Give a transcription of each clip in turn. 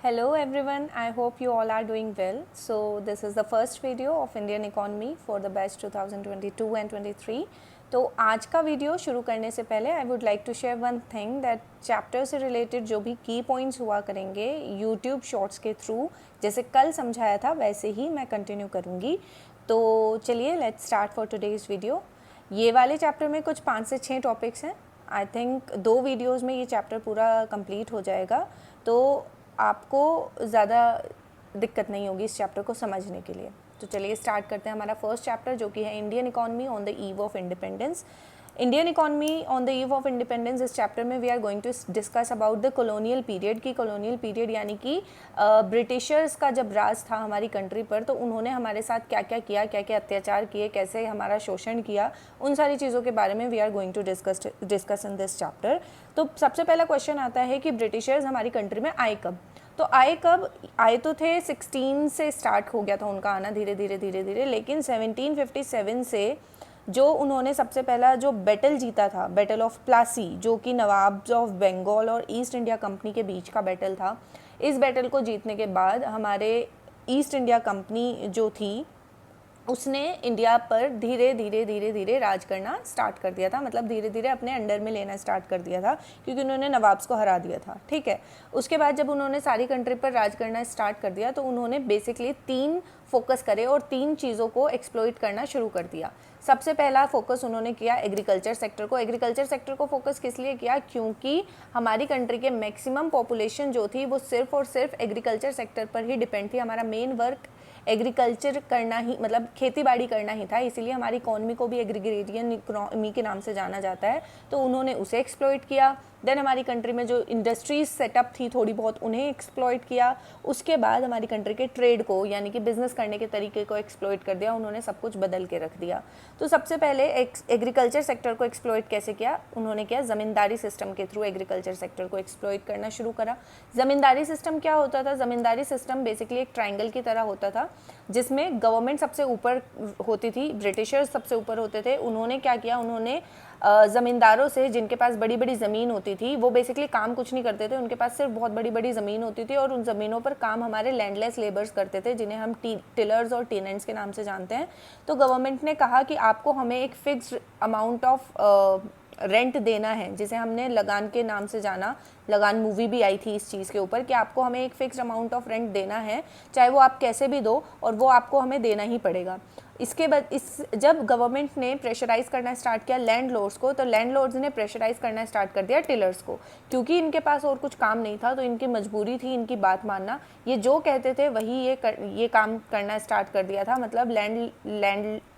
Hello everyone, I hope you all are doing well. So this is the first video of Indian economy for the batch 2022 and 23. तो आज का video शुरू करने से पहले I would like to share one thing that chapter से related जो भी की पॉइंट्स हुआ करेंगे यूट्यूब शॉर्ट्स के थ्रू, जैसे कल समझाया था वैसे ही मैं कंटिन्यू करूँगी. तो चलिए let's start for today's video. ये वाले चैप्टर में कुछ 5 से 6 टॉपिक्स हैं. आई थिंक 2 वीडियोज़ में ये चैप्टर पूरा कंप्लीट हो जाएगा, तो आपको ज़्यादा दिक्कत नहीं होगी इस चैप्टर को समझने के लिए. तो चलिए स्टार्ट करते हैं हमारा फर्स्ट चैप्टर, जो कि है Indian economy on the eve of independence. Indian economy on the eve of independence, इस चैप्टर में we are going to discuss about the colonial period. की कॉलोनियल पीरियड यानी कि ब्रिटिशर्स का जब राज था हमारी कंट्री पर, तो उन्होंने हमारे साथ क्या क्या किया, क्या क्या अत्याचार किए, कैसे हमारा शोषण किया, उन सारी चीज़ों के बारे में we are going to discuss in this chapter. तो सबसे पहला क्वेश्चन आता है कि ब्रिटिशर्स हमारी कंट्री में आए कब. तो आए कब? आए तो थे 16 से स्टार्ट हो गया था उनका आना धीरे धीरे, लेकिन 1757 से जो उन्होंने सबसे पहला जो बैटल जीता था, बैटल ऑफ प्लासी, जो कि नवाब्स ऑफ बंगाल और ईस्ट इंडिया कंपनी के बीच का बैटल था. इस बैटल को जीतने के बाद हमारे ईस्ट इंडिया कंपनी जो थी उसने इंडिया पर धीरे धीरे राज करना स्टार्ट कर दिया था. मतलब धीरे धीरे अपने अंडर में लेना स्टार्ट कर दिया था, क्योंकि उन्होंने नवाब्स को हरा दिया था. ठीक है. उसके बाद जब उन्होंने सारी कंट्री पर राज करना स्टार्ट कर दिया, तो उन्होंने बेसिकली 3 फोकस करे और 3 चीज़ों को एक्सप्लॉइट करना शुरू कर दिया. सबसे पहला फोकस उन्होंने किया एग्रीकल्चर सेक्टर को. एग्रीकल्चर सेक्टर को फोकस किस लिए किया? क्योंकि हमारी कंट्री के मैक्सिमम पॉपुलेशन जो थी वो सिर्फ और सिर्फ एग्रीकल्चर सेक्टर पर ही डिपेंड थी. हमारा मेन वर्क एग्रीकल्चर करना ही, मतलब खेती बाड़ी करना ही था. इसीलिए हमारी इकॉनमी को भी एग्रीगेरियन इकॉनमी के नाम से जाना जाता है. तो उन्होंने उसे एक्सप्लॉइट किया. देन हमारी कंट्री में जो इंडस्ट्रीज सेटअप थी थोड़ी बहुत, उन्हें एक्सप्लॉइट किया. उसके बाद हमारी कंट्री के ट्रेड को, यानी कि बिजनेस करने के तरीके को एक्सप्लॉइट कर दिया. उन्होंने सब कुछ बदल के रख दिया. तो सबसे पहले एग्रीकल्चर सेक्टर को एक्सप्लॉइट कैसे किया? उन्होंने किया ज़मींदारी सिस्टम के थ्रू एग्रीकल्चर सेक्टर को एक्सप्लॉइट करना शुरू करा. ज़मींदारी सिस्टम क्या होता था? ज़मींदारी सिस्टम बेसिकली एक ट्राइंगल की तरह होता था, जिसमें गवर्नमेंट सबसे ऊपर होती थी, ब्रिटिशर्स सबसे ऊपर होते थे. उन्होंने क्या किया? उन्होंने ज़मींदारों से, जिनके पास बड़ी बड़ी ज़मीन होती थी, वो बेसिकली काम कुछ नहीं करते थे, उनके पास सिर्फ बहुत बड़ी बड़ी ज़मीन होती थी, और उन ज़मीनों पर काम हमारे लैंडलेस लेबर्स करते थे, जिन्हें हम टिलर्स और टेनेंट्स के नाम से जानते हैं. तो गवर्नमेंट ने कहा कि आपको हमें एक फिक्स्ड अमाउंट ऑफ रेंट देना है, जिसे हमने लगान के नाम से जाना. लगान मूवी भी आई थी इस चीज़ के ऊपर कि आपको हमें एक फ़िक्स्ड अमाउंट ऑफ रेंट देना है, चाहे वो आप कैसे भी दो, और वो आपको हमें देना ही पड़ेगा. इसके बाद जब गवर्नमेंट ने प्रेशराइज़ करना स्टार्ट किया लैंडलॉर्ड्स को, तो लैंडलॉर्ड्स ने प्रेशराइज़ करना स्टार्ट कर दिया टिलर्स को, क्योंकि इनके पास और कुछ काम नहीं था, तो इनकी मजबूरी थी इनकी बात मानना. ये जो कहते थे वही ये काम करना स्टार्ट कर दिया था. मतलब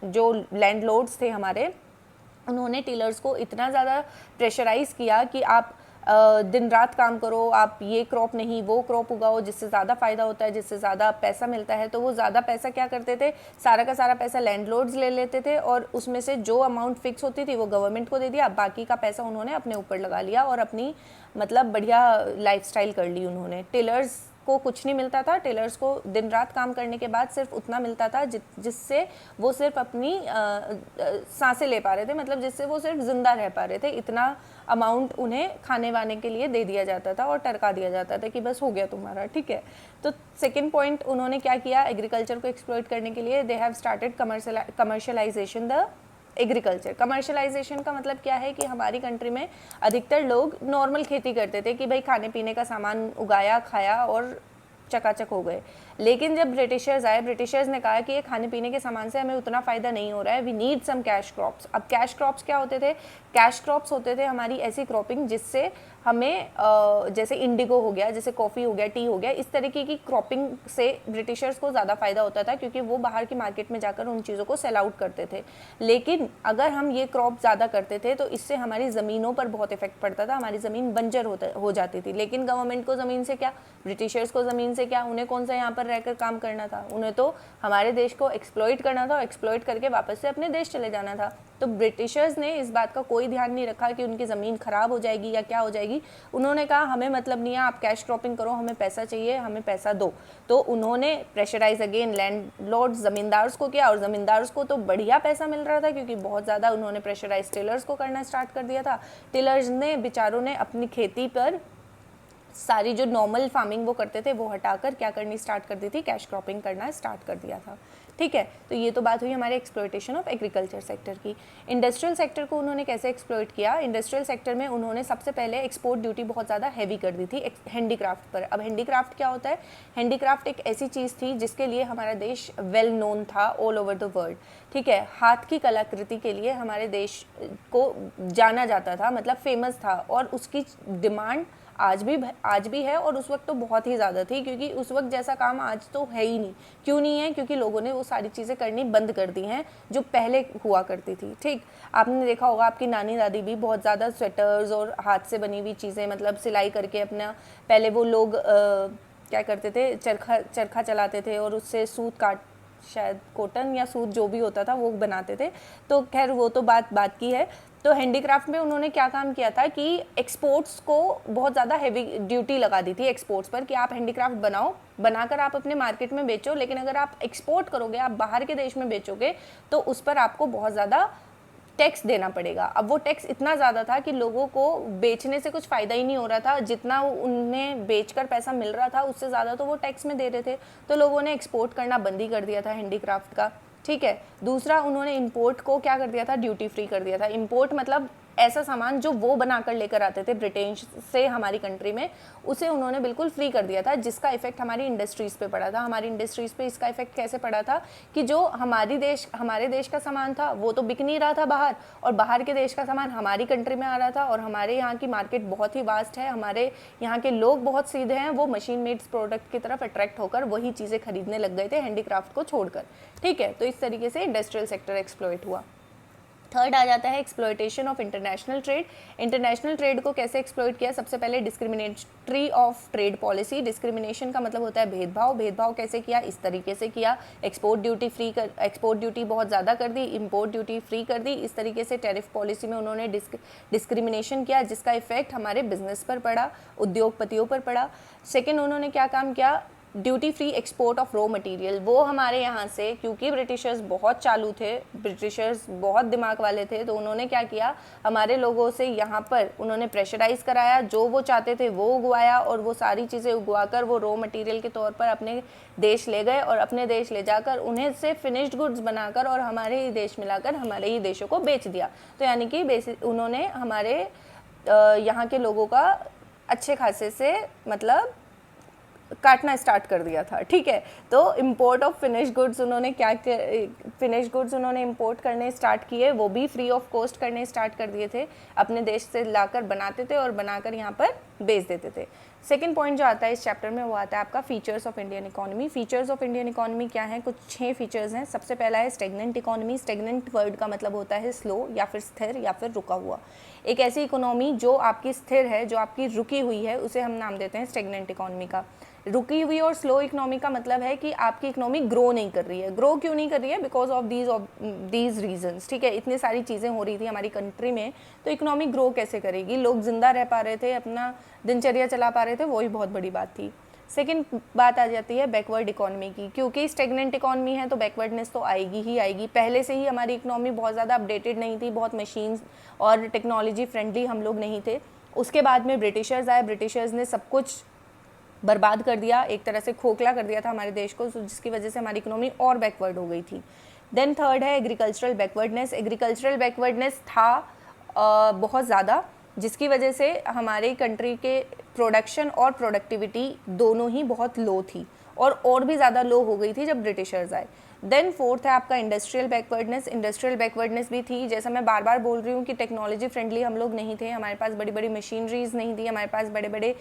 जो लैंडलॉर्ड्स थे हमारे, उन्होंने टिलर्स को इतना ज़्यादा प्रेशराइज़ किया कि आप दिन रात काम करो, आप ये क्रॉप नहीं वो क्रॉप उगाओ, जिससे ज़्यादा फ़ायदा होता है, जिससे ज़्यादा पैसा मिलता है. तो वो ज़्यादा पैसा क्या करते थे? सारा का सारा पैसा लैंडलॉर्ड्स ले लेते थे, और उसमें से जो अमाउंट फिक्स होती थी वो गवर्नमेंट को दे दिया, बाकी का पैसा उन्होंने अपने ऊपर लगा लिया और अपनी मतलब बढ़िया लाइफस्टाइल कर ली उन्होंने. टिलर्स को कुछ नहीं मिलता था. टेलर्स को दिन रात काम करने के बाद सिर्फ उतना मिलता था जिससे वो सिर्फ अपनी सांसें ले पा रहे थे, मतलब जिससे वो सिर्फ जिंदा रह पा रहे थे. इतना अमाउंट उन्हें खाने वाने के लिए दे दिया जाता था और टरका दिया जाता था कि बस हो गया तुम्हारा. ठीक है. तो सेकेंड पॉइंट उन्होंने क्या किया? एग्रीकल्चर को एक्सप्लॉइट करने के लिए they have started commercialisation the agriculture. Commercialisation का मतलब क्या है कि हमारी कंट्री में अधिकतर लोग नॉर्मल खेती करते थे कि भाई खाने पीने का सामान उगाया, खाया और चकाचक हो गए. लेकिन जब ब्रिटिशर्स आए, ब्रिटिशर्स ने कहा कि ये खाने पीने के सामान से हमें उतना फ़ायदा नहीं हो रहा है, we need some cash crops. अब कैश क्रॉप्स क्या होते थे? कैश क्रॉप्स होते थे हमारी ऐसी क्रॉपिंग जिससे हमें जैसे इंडिगो हो गया, जैसे कॉफ़ी हो गया, टी हो गया, इस तरीके की क्रॉपिंग से ब्रिटिशर्स को ज़्यादा फ़ायदा होता था, क्योंकि वो बाहर की मार्केट में जाकर उन चीज़ों को सेल आउट करते थे. लेकिन अगर हम ये क्रॉप ज़्यादा करते थे तो इससे हमारी ज़मीनों पर बहुत इफेक्ट पड़ता था, हमारी ज़मीन बंजर हो जाती थी. लेकिन गवर्नमेंट को ज़मीन से क्या, ब्रिटिशर्स को ज़मीन से क्या, उन्हें कौन सा यहाँ पर रहकर काम करना था? उन्हें तो हमारे देश को एक्सप्लॉइट करना था, एक्सप्लॉइट करके वापस से अपने देश चले जाना था. तो ब्रिटिशर्स ने इस बात का कोई ध्यान नहीं रखा कि उनकी ज़मीन ख़राब हो जाएगी या क्या हो जाएगी. उन्होंने कहा हमें मतलब नहीं है, आप कैश क्रॉपिंग करो, हमें पैसा चाहिए, हमें पैसा दो. तो उन्होंने प्रेशराइज अगेन लैंडलॉर्ड ज़मींदार्स को किया, और ज़मींदार्स को तो बढ़िया पैसा मिल रहा था, क्योंकि बहुत ज़्यादा उन्होंने प्रेशराइज टिलर्स को करना स्टार्ट कर दिया था. टिलर्स ने बेचारों ने अपनी खेती पर सारी जो नॉर्मल फार्मिंग वो करते थे वो हटाकर क्या करनी स्टार्ट कर दी थी, कैश क्रॉपिंग करना स्टार्ट कर दिया था। ठीक है, तो ये तो बात हुई हमारे एक्सप्लॉयटेशन ऑफ एग्रीकल्चर सेक्टर की। इंडस्ट्रियल सेक्टर को उन्होंने कैसे एक्सप्लॉयट किया? इंडस्ट्रियल सेक्टर में उन्होंने सबसे पहले एक्सपोर्ट ड्यूटी बहुत ज़्यादा हैवी कर दी थी हैंडीक्राफ्ट पर। अब हैंडीक्राफ्ट क्या होता है? हैंडीक्राफ्ट एक ऐसी चीज़ थी जिसके लिए हमारा देश वेल नोन था ऑल ओवर द वर्ल्ड। ठीक है, हाथ की कलाकृति के लिए हमारे देश को जाना जाता था, मतलब फेमस था, और उसकी डिमांड आज भी है, और उस वक्त तो बहुत ही ज़्यादा थी, क्योंकि उस वक्त जैसा काम आज तो है ही नहीं। क्यों नहीं है? क्योंकि लोगों ने वो सारी चीज़ें करनी बंद कर दी हैं जो पहले हुआ करती थी। ठीक, आपने देखा होगा आपकी नानी दादी भी बहुत ज़्यादा स्वेटर्स और हाथ से बनी हुई चीज़ें, मतलब सिलाई करके अपना, पहले वो लोग क्या करते थे, चरखा चलाते थे और उससे सूत काट, शायद कॉटन या सूत जो भी होता था वो बनाते थे। तो खैर वो तो बात की है। तो हैंडीक्राफ्ट में उन्होंने क्या काम किया था कि एक्सपोर्ट्स को बहुत ज़्यादा हैवी ड्यूटी लगा दी थी एक्सपोर्ट्स पर, कि आप हैंडीक्राफ्ट बनाकर आप अपने मार्केट में बेचो, लेकिन अगर आप एक्सपोर्ट करोगे, आप बाहर के देश में बेचोगे, तो उस पर आपको बहुत ज़्यादा टैक्स देना पड़ेगा। अब वो टैक्स इतना ज़्यादा था कि लोगों को बेचने से कुछ फ़ायदा ही नहीं हो रहा था, जितना उन्हें बेचकर पैसा मिल रहा था उससे ज़्यादा तो वो टैक्स में दे रहे थे। तो लोगों ने एक्सपोर्ट करना बंद ही कर दिया था हैंडीक्राफ्ट का। ठीक है, दूसरा उन्होंने इंपोर्ट को क्या कर दिया था, ड्यूटी फ्री कर दिया था। इंपोर्ट मतलब ऐसा सामान जो वो बनाकर लेकर आते थे ब्रिटेन से हमारी कंट्री में, उसे उन्होंने बिल्कुल फ्री कर दिया था, जिसका इफेक्ट हमारी इंडस्ट्रीज़ पे पड़ा था। हमारी इंडस्ट्रीज़ पे इसका इफेक्ट कैसे पड़ा था कि जो हमारे देश का सामान था वो तो बिक नहीं रहा था बाहर, और बाहर के देश का सामान हमारी कंट्री में आ रहा था, और हमारे यहाँ की मार्केट बहुत ही वास्ट है, हमारे यहाँ के लोग बहुत सीधे हैं, वो मशीन मेड्स प्रोडक्ट की तरफ अट्रैक्ट होकर वही चीज़ें खरीदने लग गए थे हैंडीक्राफ्ट को छोड़कर। ठीक है, तो इस तरीके से इंडस्ट्रियल सेक्टर एक्सप्लॉइट हुआ। थर्ड आ जाता है exploitation of international trade. International trade को कैसे एक्सप्लॉइट किया? सबसे पहले discriminatory of trade policy. Discrimination का मतलब होता है भेदभाव। भेदभाव कैसे किया? इस तरीके से किया, एक्सपोर्ट ड्यूटी बहुत ज़्यादा कर दी, इंपोर्ट ड्यूटी फ्री कर दी। इस तरीके से टैरिफ पॉलिसी में उन्होंने डिस्क्रिमिनेशन किया, जिसका इफेक्ट हमारे बिजनेस पर पड़ा, उद्योगपतियों पर पड़ा। सेकेंड, उन्होंने क्या काम किया? Duty free export of raw material. वो हमारे यहाँ से, क्योंकि ब्रिटिशर्स बहुत चालू थे, ब्रिटिशर्स बहुत दिमाग वाले थे, तो उन्होंने क्या किया, हमारे लोगों से यहाँ पर उन्होंने प्रेशराइज कराया, जो वो चाहते थे वो उगवाया, और वो सारी चीज़ें उगवाकर वो रॉ मटेरियल के तौर पर अपने देश ले गए, और अपने देश ले जाकर उन्हें से फिनिश्ड गुड्स बनाकर और हमारे ही देश मिलाकर हमारे ही देशों को बेच दिया। तो यानी कि उन्होंने हमारे यहाँ के लोगों का अच्छे खासे से मतलब काटना स्टार्ट कर दिया था। ठीक है, तो इंपोर्ट ऑफ फिनिश गुड्स उन्होंने फिनिश गुड्स उन्होंने इंपोर्ट करने स्टार्ट किए, वो भी फ्री ऑफ कॉस्ट करने स्टार्ट कर दिए थे, अपने देश से लाकर बनाते थे और बनाकर यहाँ पर बेच देते थे। सेकंड पॉइंट जो आता है इस चैप्टर में वो आता है आपका features of Indian economy. Features of Indian economy क्या है? कुछ 6 फीचर्स हैं। सबसे पहला है स्टेगनेंट इकोनॉमी। स्टेगनेंट वर्ड का मतलब होता है स्लो या फिर स्थिर या फिर रुका हुआ। एक ऐसी इकोनॉमी जो आपकी स्थिर है, जो आपकी रुकी हुई है, उसे हम नाम देते हैं स्टेगनेंट इकोनॉमी का। रुकी हुई और स्लो इकोनॉमी का मतलब है कि आपकी इकोनॉमी ग्रो नहीं कर रही है। ग्रो क्यों नहीं कर रही है? Because of these reasons. ठीक है, इतनी सारी चीज़ें हो रही थी हमारी कंट्री में, तो इकोनॉमी ग्रो कैसे करेगी? लोग जिंदा रह पा रहे थे, अपना दिनचर्या चला पा रहे थे, वही बहुत बड़ी बात थी। सेकेंड बात आ जाती है बैकवर्ड इकोनॉमी की। क्योंकि स्टेगनेंट इकोनॉमी है तो बैकवर्डनेस तो आएगी ही आएगी। पहले से ही हमारी इकोनॉमी बहुत ज़्यादा अपडेटेड नहीं थी, बहुत मशीन्स और टेक्नोलॉजी फ्रेंडली हम लोग नहीं थे। उसके बाद में ब्रिटिशर्स आए, ब्रिटिशर्स ने सब कुछ बर्बाद कर दिया, एक तरह से खोखला कर दिया था हमारे देश को, जिसकी वजह से हमारी इकोनॉमी और बैकवर्ड हो गई थी। देन थर्ड है एग्रीकल्चरल बैकवर्डनेस। एग्रीकल्चरल बैकवर्डनेस था बहुत ज़्यादा, जिसकी वजह से हमारे कंट्री के प्रोडक्शन और प्रोडक्टिविटी दोनों ही बहुत लो थी, और भी ज़्यादा लो हो गई थी जब ब्रिटिशर्स आए। देन फोर्थ है आपका इंडस्ट्रियल बैकवर्डनेस। इंडस्ट्रियल बैकवर्डनेस भी थी, जैसा मैं बार बार बोल रही हूँ कि टेक्नोलॉजी फ्रेंडली हम लोग नहीं थे, हमारे पास बड़ी बड़ी मशीनरीज नहीं थी, हमारे पास बड़े बड़े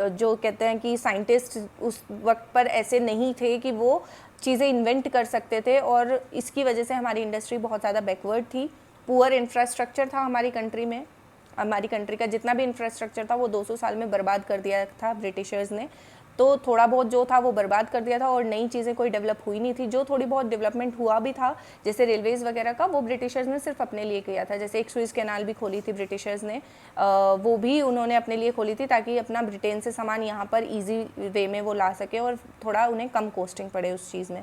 जो कहते हैं कि साइंटिस्ट उस वक्त पर ऐसे नहीं थे कि वो चीज़ें इन्वेंट कर सकते थे, और इसकी वजह से हमारी इंडस्ट्री बहुत ज़्यादा बैकवर्ड थी। पुअर इंफ्रास्ट्रक्चर था हमारी कंट्री में। हमारी कंट्री का जितना भी इंफ्रास्ट्रक्चर था वो 200 साल में बर्बाद कर दिया था ब्रिटिशर्स ने। तो थोड़ा बहुत जो था वो बर्बाद कर दिया था, और नई चीज़ें कोई डेवलप हुई नहीं थी। जो थोड़ी बहुत डेवलपमेंट हुआ भी था, जैसे रेलवेज़ वगैरह का, वो ब्रिटिशर्स ने सिर्फ अपने लिए किया था। जैसे एक स्विस कैनाल भी खोली थी ब्रिटिशर्स ने, वो भी उन्होंने अपने लिए खोली थी ताकि अपना ब्रिटेन से सामान यहाँ पर ईजी वे में वो ला सके और थोड़ा उन्हें कम कॉस्टिंग पड़े उस चीज़ में।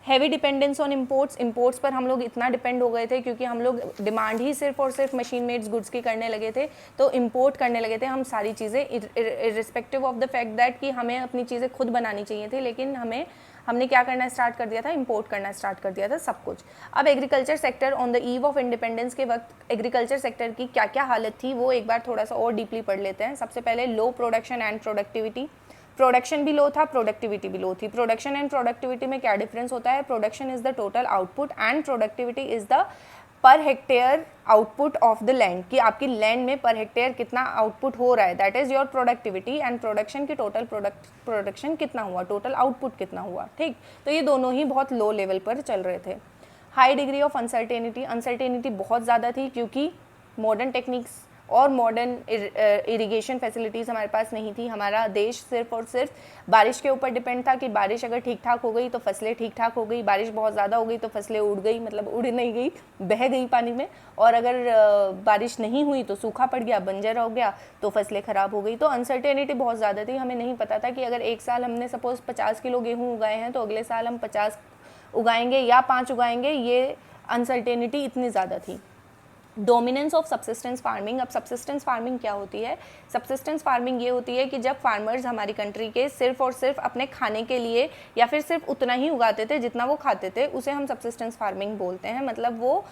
हैवी डिपेंडेंस ऑन इंपोर्ट्स पर हम लोग इतना डिपेंड हो गए थे क्योंकि हम लोग डिमांड ही सिर्फ और सिर्फ मशीन मेड्स गुड्स की करने लगे थे, तो इंपोर्ट करने लगे थे हम सारी चीज़ें, irrespective of the fact that कि हमें अपनी चीज़ें खुद बनानी चाहिए थी, लेकिन हमने क्या करना स्टार्ट कर दिया था, इंपोर्ट करना स्टार्ट कर दिया था सब कुछ। अब agriculture sector on the eve of independence के वक्त एग्रीकल्चर सेक्टर की क्या क्या हालत थी वो एक बार थोड़ा सा और डीपली पढ़ लेते हैं। सबसे पहले लो प्रोडक्शन एंड प्रोडक्टिविटी, प्रोडक्शन भी लो था, प्रोडक्टिविटी भी लो थी। प्रोडक्शन एंड प्रोडक्टिविटी में क्या डिफरेंस होता है, production is the total output and productivity is the per hectare output of the land, कि आपकी लैंड में पर हेक्टेयर कितना आउटपुट हो रहा है, that is your productivity. And production की टोटल प्रोडक्शन कितना हुआ, टोटल आउटपुट कितना हुआ, ठीक। तो ये दोनों ही बहुत लो लेवल पर चल रहे थे। High degree of uncertainty, uncertainty बहुत ज़्यादा थी क्योंकि मॉडर्न टेक्निक्स और मॉडर्न इरिगेशन फैसिलिटीज़ हमारे पास नहीं थी। हमारा देश सिर्फ और सिर्फ बारिश के ऊपर डिपेंड था कि बारिश अगर ठीक ठाक हो गई तो फसलें ठीक ठाक हो गई, बारिश बहुत ज़्यादा हो गई तो फसलें उड़ गई, मतलब उड़ नहीं गई, बह गई पानी में, और अगर बारिश नहीं हुई तो सूखा पड़ गया, बंजर हो गया, तो फसलें ख़राब हो गई। तो अनसर्टेनिटी बहुत ज़्यादा थी, हमें नहीं पता था कि अगर एक साल हमने सपोज़ 50 किलो गेहूँ उगाए हैं तो अगले साल हम 50 उगाएंगे या 5 उगाएंगे, ये अनसर्टेनिटी इतनी ज़्यादा थी। डोमिनेंस ऑफ सब्सिस्टेंस फार्मिंग, अब सब्सिस्टेंस फार्मिंग क्या होती है, सब्सिस्टेंस फार्मिंग ये होती है कि जब फार्मर्स हमारी कंट्री के सिर्फ और सिर्फ अपने खाने के लिए या फिर सिर्फ उतना ही उगाते थे जितना वो खाते थे, उसे हम सब्सिस्टेंस फार्मिंग बोलते हैं। मतलब वो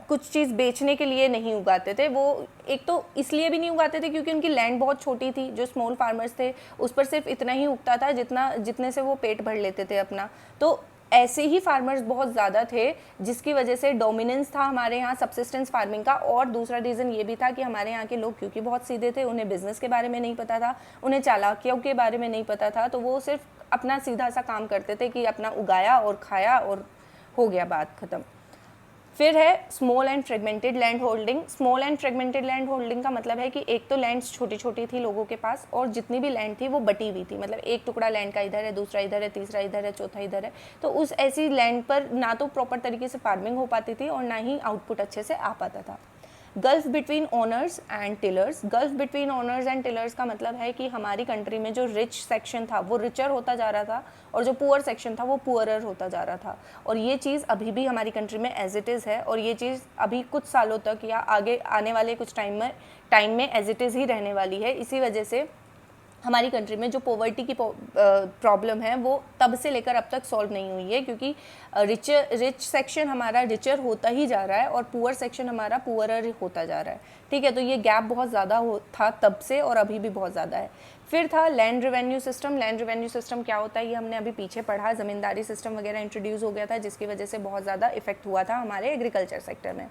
कुछ चीज़ बेचने के लिए नहीं उगाते थे, वो एक तो इसलिए भी नहीं उगाते थे क्योंकि उनकी लैंड बहुत छोटी थी, जो स्मॉल फार्मर्स थे उस पर सिर्फ इतना ही उगता था जितने से वो पेट भर लेते थे अपना। तो ऐसे ही फार्मर्स बहुत ज़्यादा थे जिसकी वजह से डोमिनेंस था हमारे यहाँ सब्सिस्टेंस फार्मिंग का। और दूसरा रीज़न ये भी था कि हमारे यहाँ के लोग क्योंकि बहुत सीधे थे, उन्हें बिज़नेस के बारे में नहीं पता था, उन्हें चालाकियों के बारे में नहीं पता था, तो वो सिर्फ अपना सीधा सा काम करते थे कि अपना उगाया और खाया और हो गया, बात ख़त्म। फिर है small and fragmented land holding. Small and fragmented land holding का मतलब है कि एक तो लैंड्स छोटी छोटी थी लोगों के पास, और जितनी भी लैंड थी वो बटी हुई थी, मतलब एक टुकड़ा लैंड का इधर है, दूसरा इधर है, तीसरा इधर है, चौथा इधर है। तो उस ऐसी लैंड पर ना तो प्रॉपर तरीके से फार्मिंग हो पाती थी और ना ही आउटपुट अच्छे से आ पाता था। Gulf between owners and tillers, gulf between owners and tillers का मतलब है कि हमारी कंट्री में जो रिच सेक्शन था वो रिचर होता जा रहा था और जो पुअर सेक्शन था वो पुअरर होता जा रहा था। और ये चीज़ अभी भी हमारी कंट्री में एज इट इज़ है, और ये चीज़ अभी कुछ सालों तक या आगे आने वाले कुछ टाइम में एज इट इज़ ही रहने वाली है। इसी वजह से हमारी कंट्री में जो पॉवर्टी की प्रॉब्लम है वो तब से लेकर अब तक सॉल्व नहीं हुई है, क्योंकि रिच सेक्शन हमारा रिचर होता ही जा रहा है और पुअर सेक्शन हमारा पुअरर होता जा रहा है, ठीक है। तो ये गैप बहुत ज़्यादा था तब से और अभी भी बहुत ज़्यादा है। फिर था land revenue system. Land revenue system क्या होता है ये हमने अभी पीछे पढ़ा, ज़मींदारी सिस्टम वगैरह इंट्रोड्यूस हो गया था जिसकी वजह से बहुत ज़्यादा इफेक्ट हुआ था हमारे एग्रीकल्चर सेक्टर में।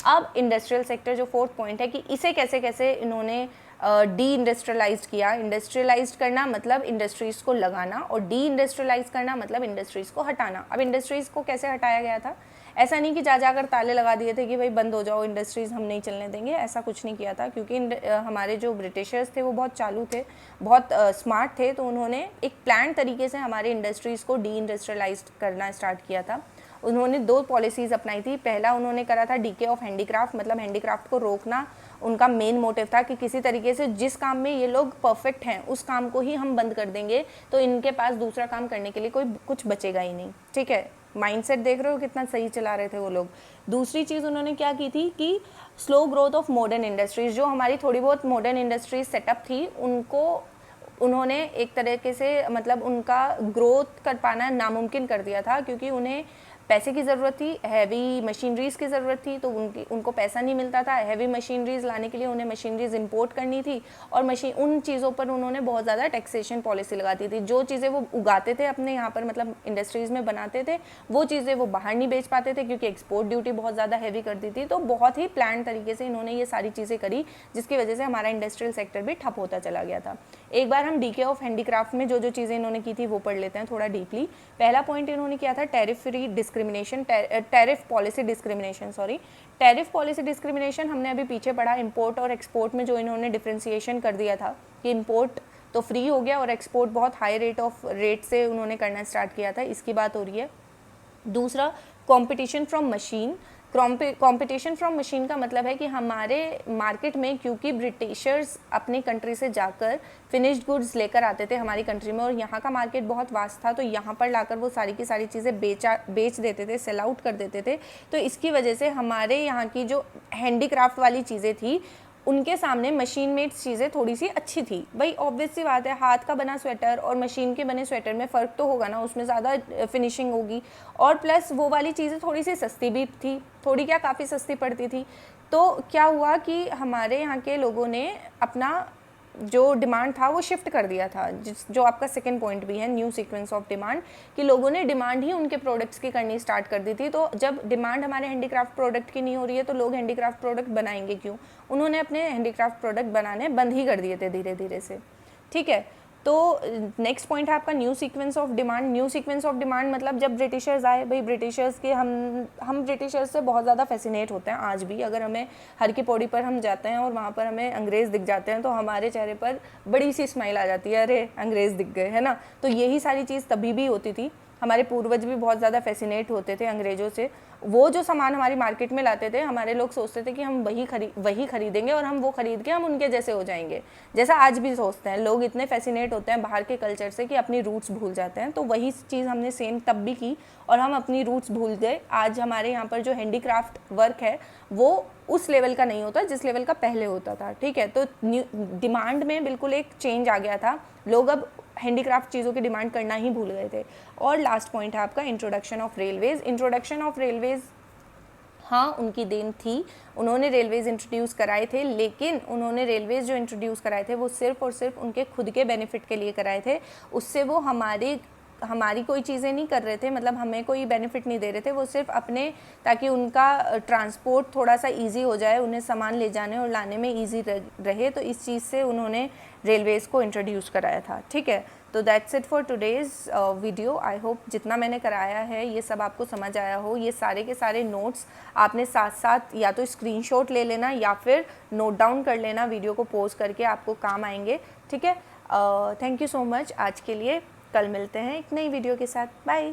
अब इंडस्ट्रियल सेक्टर जो फोर्थ पॉइंट है कि इसे कैसे कैसे इन्होंने डी इंडस्ट्रियलाइज किया। इंडस्ट्रियलाइज करना मतलब इंडस्ट्रीज़ को लगाना, और डी इंडस्ट्रियलाइज करना मतलब इंडस्ट्रीज़ को हटाना। अब इंडस्ट्रीज़ को कैसे हटाया गया था, ऐसा नहीं कि जाकर ताले लगा दिए थे कि भाई बंद हो जाओ इंडस्ट्रीज़, हम नहीं चलने देंगे, ऐसा कुछ नहीं किया था। क्योंकि हमारे जो ब्रिटिशर्स थे वो बहुत चालू थे, बहुत स्मार्ट थे, तो उन्होंने एक प्लान तरीके से हमारे इंडस्ट्रीज़ को डी इंडस्ट्रियलाइज करना स्टार्ट किया था। उन्होंने 2 पॉलिसीज़ अपनाई थी। पहला उन्होंने करा था डीके ऑफ हैंडीक्राफ्ट, मतलब हैंडीक्राफ्ट को रोकना उनका मेन मोटिव था कि किसी तरीके से जिस काम में ये लोग परफेक्ट हैं उस काम को ही हम बंद कर देंगे तो इनके पास दूसरा काम करने के लिए कुछ बचेगा ही नहीं, ठीक है। माइंडसेट देख रहे हो कितना सही चला रहे थे वो लोग। दूसरी चीज़ उन्होंने क्या की थी कि slow growth of modern industries, जो हमारी थोड़ी बहुत मॉडर्न इंडस्ट्रीज सेटअप थी उनको उन्होंने एक तरीके से मतलब उनका ग्रोथ कर पाना नामुमकिन कर दिया था, क्योंकि उन्हें पैसे की ज़रूरत थी, हैवी मशीनरीज़ की ज़रूरत थी, तो उनको पैसा नहीं मिलता था। हैवी मशीनरीज़ लाने के लिए उन्हें मशीनरीज़ इंपोर्ट करनी थी, और उन चीज़ों पर उन्होंने बहुत ज़्यादा टैक्सेशन पॉलिसी लगाती थी। जो चीज़ें वो उगाते थे अपने यहाँ पर मतलब इंडस्ट्रीज़ में बनाते थे वो चीज़ें वो बाहर नहीं बेच पाते थे क्योंकि एक्सपोर्ट ड्यूटी बहुत ज़्यादा हैवी कर दी थी। तो बहुत ही प्लान तरीके से इन्होंने ये सारी चीज़ें करी जिसकी वजह से हमारा इंडस्ट्रियल सेक्टर भी ठप होता चला गया था। एक बार हम डीके ऑफ हैंडीक्राफ्ट में जो चीज़ें इन्होंने की थी वो पढ़ लेते हैं थोड़ा डीपली। पहला पॉइंट इन्होंने किया था tariff free discrimination, tariff policy discrimination हमने अभी पीछे पढ़ा। इंपोर्ट और एक्सपोर्ट में जो इन्होंने डिफ्रेंसिएशन कर दिया था कि इंपोर्ट तो फ्री हो गया और एक्सपोर्ट बहुत हाई रेट से उन्होंने करना स्टार्ट किया था, इसकी बात हो रही है। दूसरा competition from machine, competition from machine का मतलब है कि हमारे मार्केट में, क्योंकि ब्रिटिशर्स अपनी कंट्री से जाकर फिनिश्ड गुड्स लेकर आते थे हमारी कंट्री में और यहाँ का मार्केट बहुत वास्ट था, तो यहाँ पर लाकर वो सारी की सारी चीज़ें बेच देते थे, सेल आउट कर देते थे। तो इसकी वजह से हमारे यहाँ की जो हैंडीक्राफ्ट वाली चीज़ें थी उनके सामने मशीन मेड चीज़ें थोड़ी सी अच्छी थी। भाई ऑब्वियस सी बात है, हाथ का बना स्वेटर और मशीन के बने स्वेटर में फ़र्क तो होगा ना, उसमें ज़्यादा फिनिशिंग होगी और प्लस वो वाली चीज़ें थोड़ी सी सस्ती भी थी, थोड़ी क्या काफ़ी सस्ती पड़ती थी। तो क्या हुआ कि हमारे यहाँ के लोगों ने अपना जो डिमांड था वो शिफ्ट कर दिया था, जो आपका सेकंड पॉइंट भी है, न्यू सीक्वेंस ऑफ डिमांड, कि लोगों ने डिमांड ही उनके प्रोडक्ट्स की करनी स्टार्ट कर दी थी। तो जब डिमांड हमारे हैंडीक्राफ्ट प्रोडक्ट की नहीं हो रही है तो लोग हैंडीक्राफ्ट प्रोडक्ट बनाएंगे क्यों? उन्होंने अपने हैंडीक्राफ्ट प्रोडक्ट बनाने बंद ही कर दिए थे धीरे धीरे से। ठीक है, तो नेक्स्ट पॉइंट है आपका new sequence of demand. New sequence of demand मतलब जब ब्रिटिशर्स आए, भाई ब्रिटिशर्स के हम ब्रिटिशर्स से बहुत ज़्यादा फैसिनेट होते हैं आज भी। अगर हमें हर की पौड़ी पर हम जाते हैं और वहाँ पर हमें अंग्रेज़ दिख जाते हैं तो हमारे चेहरे पर बड़ी सी स्माइल आ जाती है, अरे अंग्रेज़ दिख गए, है ना। तो यही सारी चीज़ तभी भी होती थी, हमारे पूर्वज भी बहुत ज़्यादा फैसिनेट होते थे अंग्रेज़ों से। वो जो सामान हमारी मार्केट में लाते थे, हमारे लोग सोचते थे कि हम वही खरीदेंगे और हम वो खरीद के हम उनके जैसे हो जाएंगे, जैसा आज भी सोचते हैं लोग। इतने फैसिनेट होते हैं बाहर के कल्चर से कि अपनी रूट्स भूल जाते हैं। तो वही चीज़ हमने सेम तब भी की और हम अपनी रूट्स भूल गए। आज हमारे यहाँ पर जो हैंडीक्राफ्ट वर्क है वो उस लेवल का नहीं होता जिस लेवल का पहले होता था। ठीक है, तो डिमांड में बिल्कुल एक चेंज आ गया था, लोग अब हैंडीक्राफ्ट चीज़ों की डिमांड करना ही भूल गए थे। और लास्ट पॉइंट है आपका introduction of Railways. Introduction of Railways, हाँ उनकी देन थी, उन्होंने रेलवेज़ इंट्रोड्यूस कराए थे, लेकिन उन्होंने रेलवेज़ जो इंट्रोड्यूस कराए थे वो सिर्फ़ और सिर्फ उनके खुद के बेनिफिट के लिए कराए थे। उससे वो हमारी कोई चीज़ें नहीं कर रहे थे, मतलब हमें कोई बेनिफिट नहीं दे रहे थे। वो सिर्फ अपने, ताकि उनका ट्रांसपोर्ट थोड़ा सा इजी हो जाए, उन्हें सामान ले जाने और लाने में इजी रहे, तो इस चीज़ से उन्होंने रेलवेज़ को इंट्रोड्यूस कराया था। ठीक है, तो that's it for today's video. I hope जितना मैंने कराया है ये सब आपको समझ आया हो। ये सारे के सारे नोट्स आपने साथ साथ या तो स्क्रीनशॉट ले लेना या फिर नोट डाउन कर लेना, वीडियो को पॉज करके, आपको काम आएंगे। ठीक है, थैंक यू सो मच आज के लिए। कल मिलते हैं एक नई वीडियो के साथ। बाय।